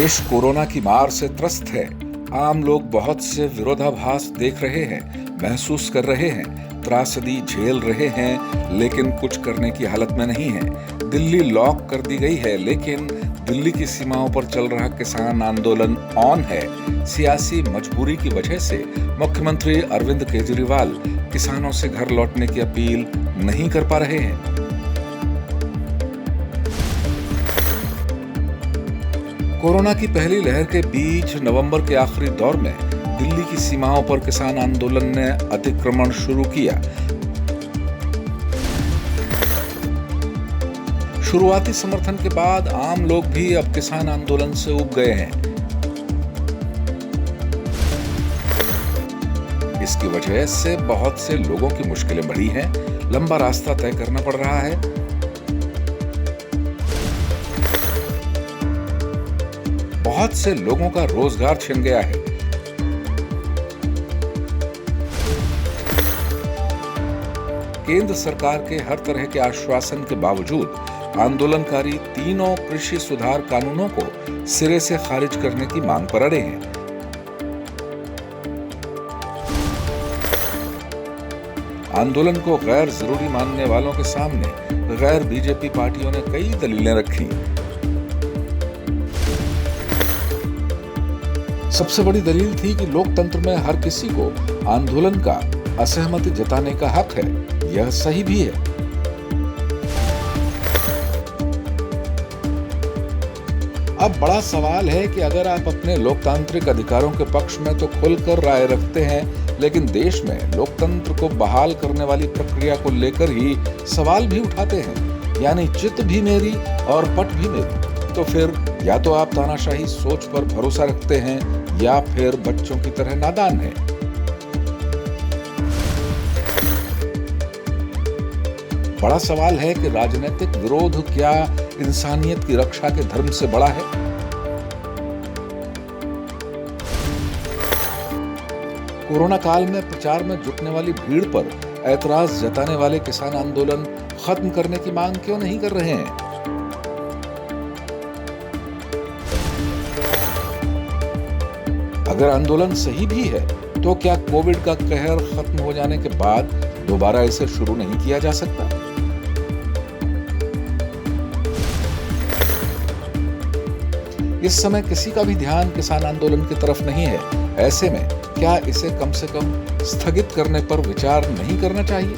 देश कोरोना की मार से त्रस्त है। आम लोग बहुत से विरोधाभास देख रहे हैं, महसूस कर रहे हैं, त्रासदी झेल रहे हैं, लेकिन कुछ करने की हालत में नहीं है। दिल्ली लॉक कर दी गई है, लेकिन दिल्ली की सीमाओं पर चल रहा किसान आंदोलन ऑन है। सियासी मजबूरी की वजह से मुख्यमंत्री अरविंद केजरीवाल किसानों से घर लौटने की अपील नहीं कर पा रहे हैं। कोरोना की पहली लहर के बीच नवंबर के आखिरी दौर में दिल्ली की सीमाओं पर किसान आंदोलन ने अतिक्रमण शुरू किया। शुरुआती समर्थन के बाद आम लोग भी अब किसान आंदोलन से उब गए हैं। इसकी वजह से बहुत से लोगों की मुश्किलें बढ़ी हैं, लंबा रास्ता तय करना पड़ रहा है। बहुत से लोगों का रोजगार छिन गया है। केंद्र सरकार के हर तरह के आश्वासन के बावजूद आंदोलनकारी तीनों कृषि सुधार कानूनों को सिरे से खारिज करने की मांग पर अड़े हैं। आंदोलन को गैर जरूरी मानने वालों के सामने गैर बीजेपी पार्टियों ने कई दलीलें रखी। सबसे बड़ी दलील थी कि लोकतंत्र में हर किसी को आंदोलन का असहमति जताने का हक है। यह सही भी है। अब बड़ा सवाल है कि अगर आप अपने लोकतांत्रिक अधिकारों के पक्ष में तो खुलकर राय रखते हैं, लेकिन देश में लोकतंत्र को बहाल करने वाली प्रक्रिया को लेकर ही सवाल भी उठाते हैं, यानी चित भी मेरी और पट भी मेरी, तो फिर या तो आप तानाशाही सोच पर भरोसा रखते हैं या फिर बच्चों की तरह नादान हैं। बड़ा सवाल है कि राजनीतिक विरोध क्या इंसानियत की रक्षा के धर्म से बड़ा है? कोरोना काल में प्रचार में जुटने वाली भीड़ पर ऐतराज जताने वाले किसान आंदोलन खत्म करने की मांग क्यों नहीं कर रहे हैं? अगर आंदोलन सही भी है, तो क्या कोविड का कहर खत्म हो जाने के बाद दोबारा इसे शुरू नहीं किया जा सकता? इस समय किसी का भी ध्यान किसान आंदोलन की तरफ नहीं है। ऐसे में क्या इसे कम से कम स्थगित करने पर विचार नहीं करना चाहिए?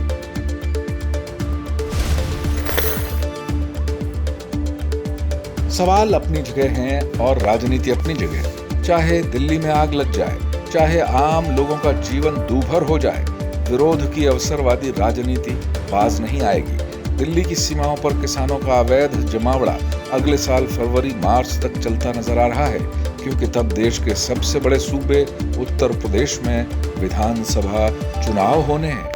सवाल अपनी जगह हैं और राजनीति अपनी जगह। चाहे दिल्ली में आग लग जाए, चाहे आम लोगों का जीवन दूभर हो जाए, विरोध की अवसरवादी राजनीति बाज नहीं आएगी। दिल्ली की सीमाओं पर किसानों का अवैध जमावड़ा अगले साल फरवरी-मार्च तक चलता नजर आ रहा है, क्योंकि तब देश के सबसे बड़े सूबे उत्तर प्रदेश में विधानसभा चुनाव होने हैं।